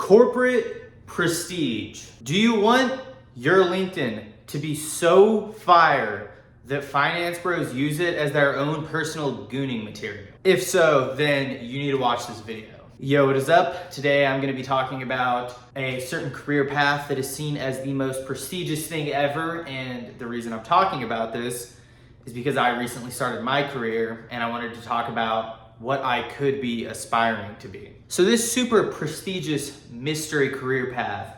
Corporate prestige. Do you want your LinkedIn to be so fire that finance bros use it as their own personal gooning material? If so, then you need to watch this video. Yo, what is up? Today I'm gonna be talking about a certain career path that is seen as the most prestigious thing ever. And the reason I'm talking about this is because I recently started my career and I wanted to talk about what I could be aspiring to be. So this super prestigious mystery career path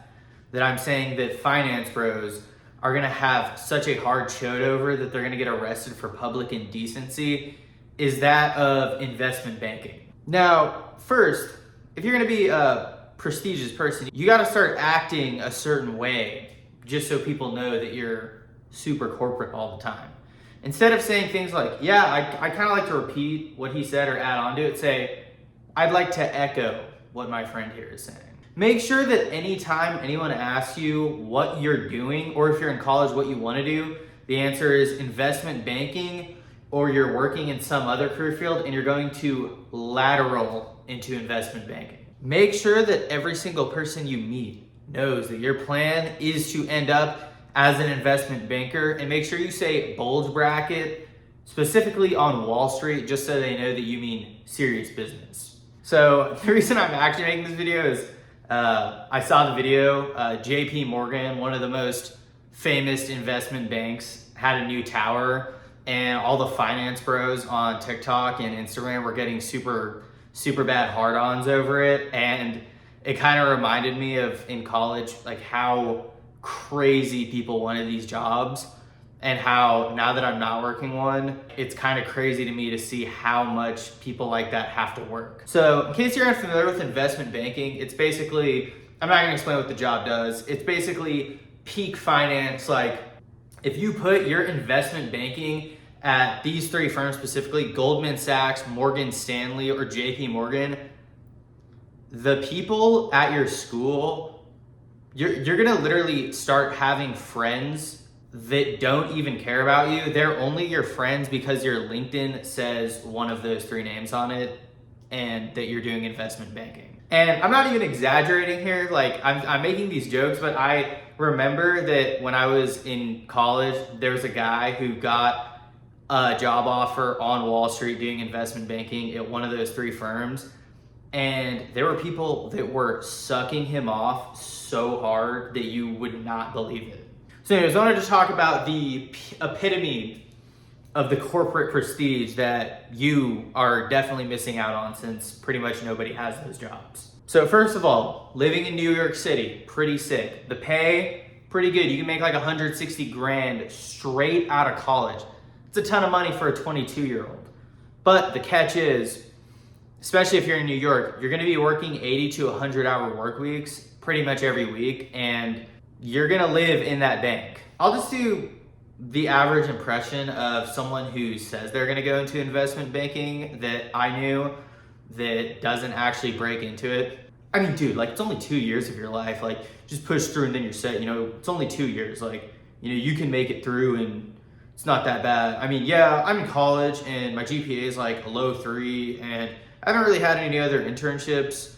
that I'm saying that finance bros are gonna have such a hard chode over that they're gonna get arrested for public indecency is that of investment banking. Now, first, if you're gonna be a prestigious person, you gotta start acting a certain way just so people know that you're super corporate all the time. Instead of saying things like, yeah, I kind of like to repeat what he said or add on to it, say, I'd like to echo what my friend here is saying. Make sure that anytime anyone asks you what you're doing, or if you're in college, what you want to do, the answer is investment banking, or you're working in some other career field and you're going to lateral into investment banking. Make sure that every single person you meet knows that your plan is to end up as an investment banker, and make sure you say bulge bracket specifically on Wall Street just so they know that you mean serious business. So the reason I'm actually making this video is I saw the video, JP Morgan, one of the most famous investment banks, had a new tower, and all the finance bros on TikTok and Instagram were getting super bad hard-ons over it. And it kind of reminded me of in college, like how crazy people wanted these jobs, and how now that I'm not working one, it's kind of crazy to me to see how much people like that have to work. So in case you're unfamiliar with investment banking, it's basically, I'm not gonna explain what the job does. It's basically peak finance. Like if you put your investment banking at these three firms specifically, Goldman Sachs, Morgan Stanley, or JP Morgan, the people at your school, you're gonna literally start having friends that don't even care about you. They're only your friends because your LinkedIn says one of those three names on it and that you're doing investment banking. And I'm not even exaggerating here, like I'm making these jokes, but I remember that when I was in college, there was a guy who got a job offer on Wall Street doing investment banking at one of those three firms. And there were people that were sucking him off so hard that you would not believe it. So anyways, I wanted to talk about the epitome of the corporate prestige that you are definitely missing out on, since pretty much nobody has those jobs. So first of all, living in New York City, pretty sick. The pay, pretty good. You can make like 160 grand straight out of college. It's a ton of money for a 22-year-old. But the catch is, especially if you're in New York, you're gonna be working 80 to 100 hour work weeks pretty much every week, and you're gonna live in that bank. I'll just do the average impression of someone who says they're gonna go into investment banking that I knew that doesn't actually break into it. I mean, dude, like it's only 2 years of your life. Like just push through and then you're set, you know, it's only 2 years. Like, you know, you can make it through and it's not that bad. I mean, yeah, I'm in college and my GPA is like a low 3 and I haven't really had any other internships,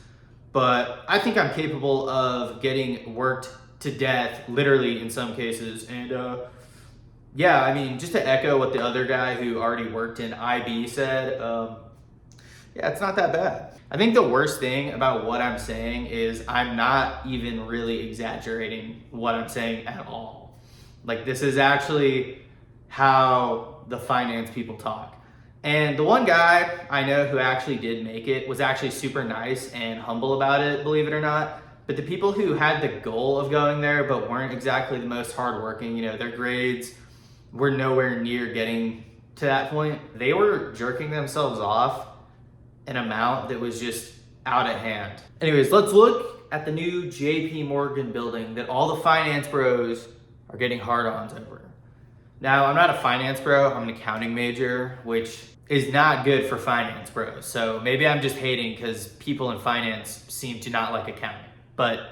but I think I'm capable of getting worked to death, literally in some cases. And yeah, I mean, just to echo what the other guy who already worked in IB said, yeah, it's not that bad. I think the worst thing about what I'm saying is I'm not even really exaggerating what I'm saying at all. Like this is actually how the finance people talk. And the one guy I know who actually did make it was actually super nice and humble about it, believe it or not. But the people who had the goal of going there but weren't exactly the most hardworking, you know, their grades were nowhere near getting to that point. They were jerking themselves off an amount that was just out of hand. Anyways, let's look at the new JP Morgan building that all the finance bros are getting hard-ons over. Now, I'm not a finance bro, I'm an accounting major, which is not good for finance bros. So maybe I'm just hating because people in finance seem to not like accounting. But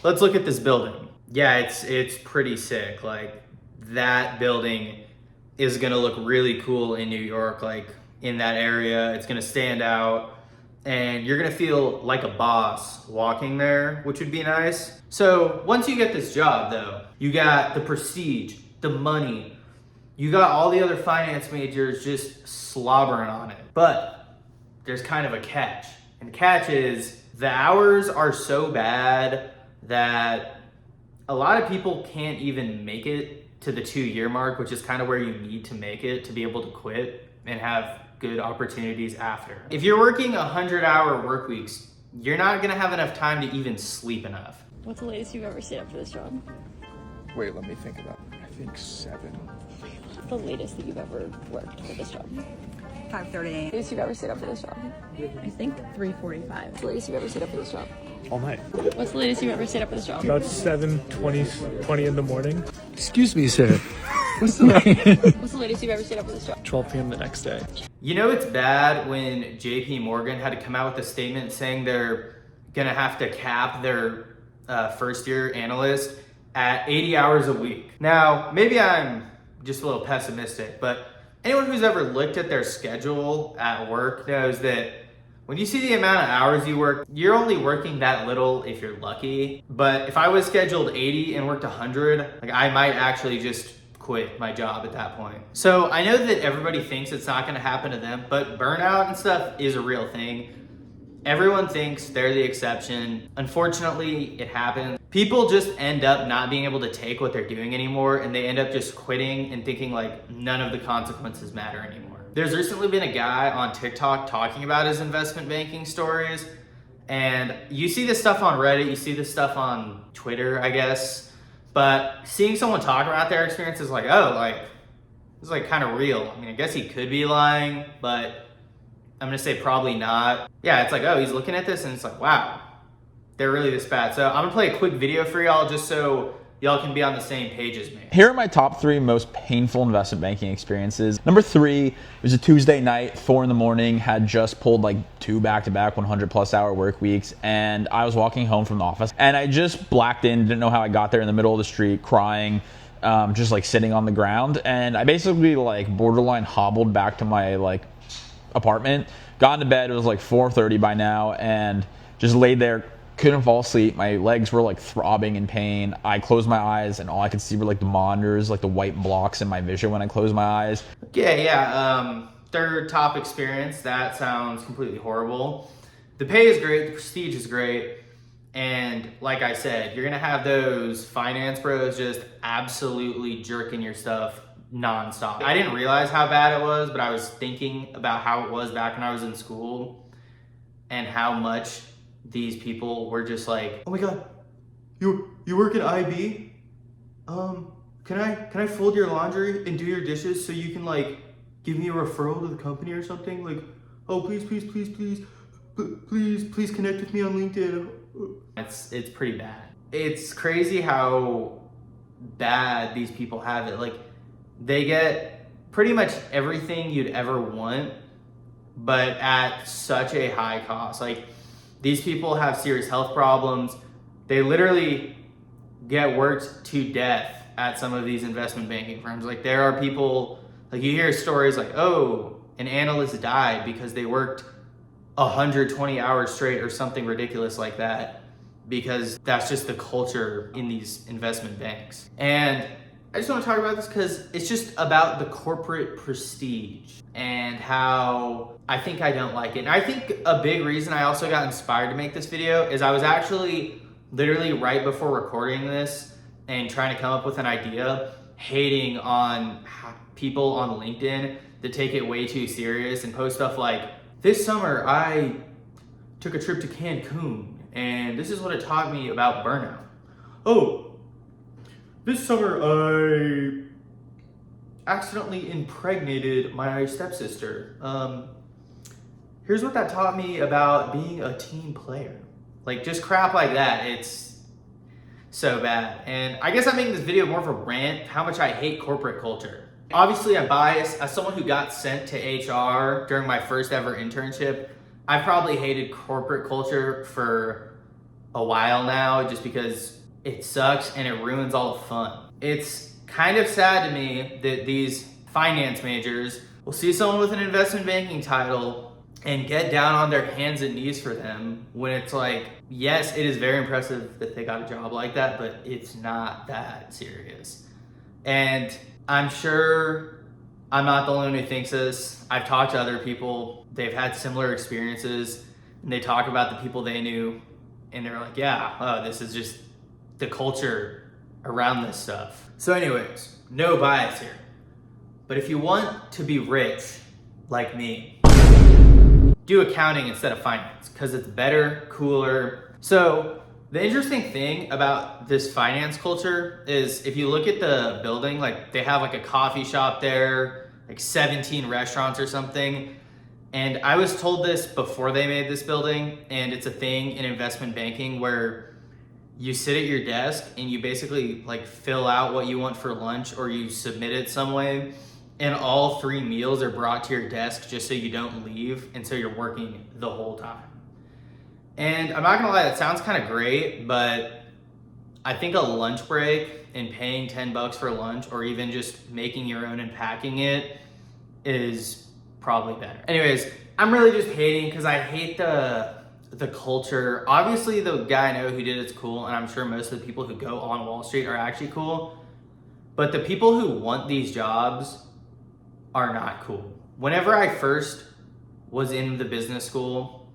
let's look at this building. Yeah, it's pretty sick. Like that building is gonna look really cool in New York, like in that area. It's gonna stand out. and you're gonna feel like a boss walking there, which would be nice. So once you get this job though, you got the prestige, the money, you got all the other finance majors just slobbering on it. But there's kind of a catch. And the catch is the hours are so bad that a lot of people can't even make it to the 2-year mark, which is kind of where you need to make it to be able to quit and have good opportunities after. If you're working 100-hour work weeks, you're not gonna have enough time to even sleep enough. What's the latest you've ever stayed up for this job? Wait, let me think about it. I think 7. What's the latest that you've ever worked for this job? 5:30. Latest you've ever stayed up for this job? I think 3:45. What's the latest you've ever stayed up for this job? All night. What's the latest you've ever stayed up for this job? About 7:20 in the morning. Excuse me, sir. What's the latest you've ever stayed up for this job? 12 p.m. the next day. You know it's bad when JP Morgan had to come out with a statement saying they're gonna have to cap their first year analyst at 80 hours a week. Now, maybe I'm just a little pessimistic, but anyone who's ever looked at their schedule at work knows that when you see the amount of hours you work, you're only working that little if you're lucky. But if I was scheduled 80 and worked 100, like I might actually just quit my job at that point. So I know that everybody thinks it's not gonna happen to them, but burnout and stuff is a real thing. Everyone thinks they're the exception. Unfortunately, it happens. People just end up not being able to take what they're doing anymore, and they end up just quitting and thinking like none of the consequences matter anymore. There's recently been a guy on TikTok talking about his investment banking stories, and you see this stuff on Reddit, you see this stuff on Twitter, I guess, but seeing someone talk about their experience is like, oh, like, it's like kind of real. I mean, I guess he could be lying, but I'm gonna say probably not. Yeah, it's like, oh, he's looking at this and it's like, wow, they're really this bad. So I'm gonna play a quick video for y'all just so y'all can be on the same page as me. Here are my top 3 most painful investment banking experiences. Number 3, it was a Tuesday night, 4 in the morning, had just pulled like 2 back-to-back 100+ hour work weeks, and I was walking home from the office, and I just blacked in, didn't know how I got there, in the middle of the street, crying, just like sitting on the ground, and I basically like borderline hobbled back to my like apartment, got into bed, it was like 4:30 by now, and just laid there, couldn't fall asleep. My legs were like throbbing in pain. I closed my eyes and all I could see were like the monitors, like the white blocks in my vision when I closed my eyes. Yeah. Third top experience, that sounds completely horrible. The pay is great, the prestige is great, and like I said, you're gonna have those finance bros just absolutely jerking your stuff nonstop. I didn't realize how bad it was, but I was thinking about how it was back when I was in school and how much these people were just like, oh my god, you work at IB? Can I fold your laundry and do your dishes so you can like give me a referral to the company or something? Like, oh please connect with me on LinkedIn. It's pretty bad. It's crazy how bad these people have it. Like, they get pretty much everything you'd ever want, but at such a high cost. Like, these people have serious health problems. They literally get worked to death at some of these investment banking firms. Like, there are people, like, you hear stories like, oh, an analyst died because they worked 120 hours straight or something ridiculous like that, because that's just the culture in these investment banks. And I just want to talk about this because it's just about the corporate prestige and how I think I don't like it. And I think a big reason I also got inspired to make this video is I was actually literally right before recording this and trying to come up with an idea, hating on people on LinkedIn that take it way too serious and post stuff like, this summer I took a trip to Cancun and this is what it taught me about burnout. Oh, this summer I accidentally impregnated my stepsister. Here's what that taught me about being a team player. Like, just crap like that. It's so bad. And I guess I'm making this video more of a rant, how much I hate corporate culture. Obviously, I'm biased. As someone who got sent to HR during my first ever internship, I've probably hated corporate culture for a while now, just because it sucks and it ruins all the fun. It's kind of sad to me that these finance majors will see someone with an investment banking title and get down on their hands and knees for them when it's like, yes, it is very impressive that they got a job like that, but it's not that serious. And I'm sure I'm not the only one who thinks this. I've talked to other people, they've had similar experiences, and they talk about the people they knew, and they're like, yeah, this is just the culture around this stuff. So anyways, no bias here. But if you want to be rich, like me, do accounting instead of finance, because it's better, cooler. So the interesting thing about this finance culture is if you look at the building, like they have like a coffee shop there, like 17 restaurants or something. And I was told this before they made this building, and it's a thing in investment banking where you sit at your desk and you basically like fill out what you want for lunch, or you submit it some way, and all 3 meals are brought to your desk just so you don't leave, and so you're working the whole time. And I'm not gonna lie, that sounds kind of great, but I think a lunch break and paying $10 for lunch, or even just making your own and packing it, is probably better. Anyways, I'm really just hating because I hate the culture. Obviously the guy I know who did it's cool, and I'm sure most of the people who go on Wall Street are actually cool, but the people who want these jobs are not cool. Whenever I first was in the business school,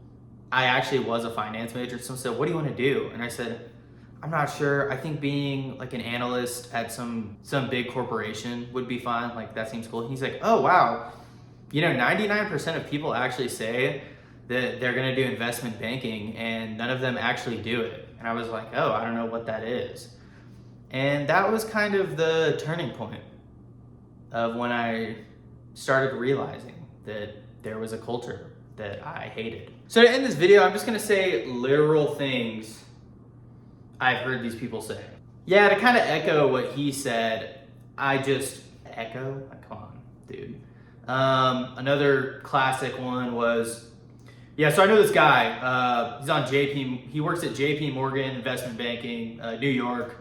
I actually was a finance major. Someone said, what do you want to do? And I said, I'm not sure. I think being like an analyst at some big corporation would be fun. Like that seems cool. And he's like, oh wow. 99% of people actually say that they're gonna do investment banking, and none of them actually do it. And I was like, oh, I don't know what that is. And that was kind of the turning point of when I started realizing that there was a culture that I hated. So to end this video, I'm just gonna say literal things I've heard these people say. Yeah, to kind of echo what he said, I just echo? Come on, dude. Another classic one was, yeah, so I know this guy, he's on he works at JP Morgan Investment Banking, New York.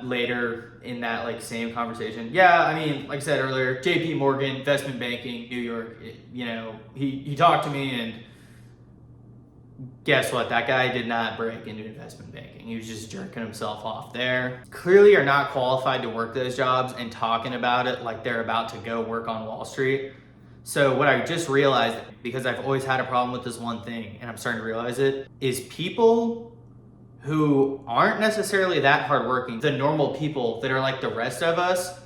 Later in that like same conversation, yeah, I mean, like I said earlier, JP Morgan Investment Banking, New York, he talked to me, and guess what? That guy did not break into investment banking. He was just jerking himself off there. Clearly are not qualified to work those jobs, and talking about it like they're about to go work on Wall Street. So what I just realized, because I've always had a problem with this one thing, and I'm starting to realize it, is people who aren't necessarily that hardworking, the normal people that are like the rest of us,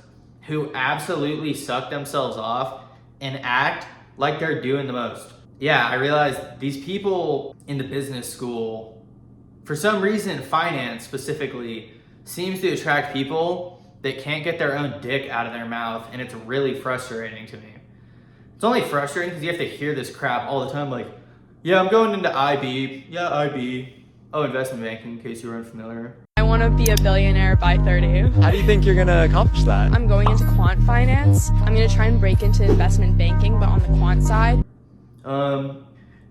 who absolutely suck themselves off and act like they're doing the most. Yeah, I realized these people in the business school, for some reason, finance specifically, seems to attract people that can't get their own dick out of their mouth, and it's really frustrating to me. It's only frustrating because you have to hear this crap all the time, like, yeah, I'm going into IB. Yeah, IB. Oh, investment banking, in case you were unfamiliar. I want to be a billionaire by 30. How do you think you're gonna accomplish that? I'm going into quant finance. I'm gonna try and break into investment banking, but on the quant side.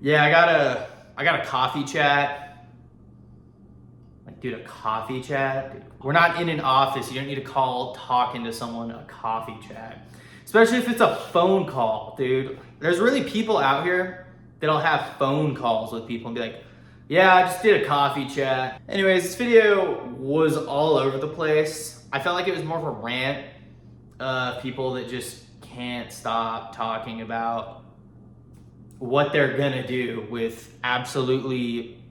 Yeah, I got a coffee chat. Like, dude, a coffee chat? Dude, we're not in an office. You don't need to call talking to someone a coffee chat. Especially if it's a phone call, dude. There's really people out here that'll have phone calls with people and be like, yeah, I just did a coffee chat. Anyways, this video was all over the place. I felt like it was more of a rant of people that just can't stop talking about what they're gonna do with absolutely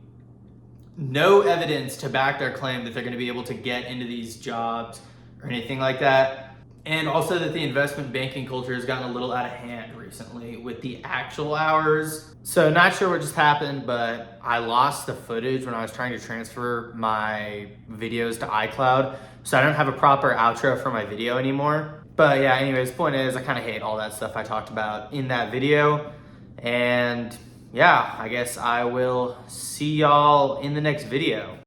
no evidence to back their claim that they're gonna be able to get into these jobs or anything like that. And also that the investment banking culture has gotten a little out of hand recently with the actual hours. So not sure what just happened, but I lost the footage when I was trying to transfer my videos to iCloud. So I don't have a proper outro for my video anymore. But yeah, anyways, the point is I kind of hate all that stuff I talked about in that video. And yeah, I guess I will see y'all in the next video.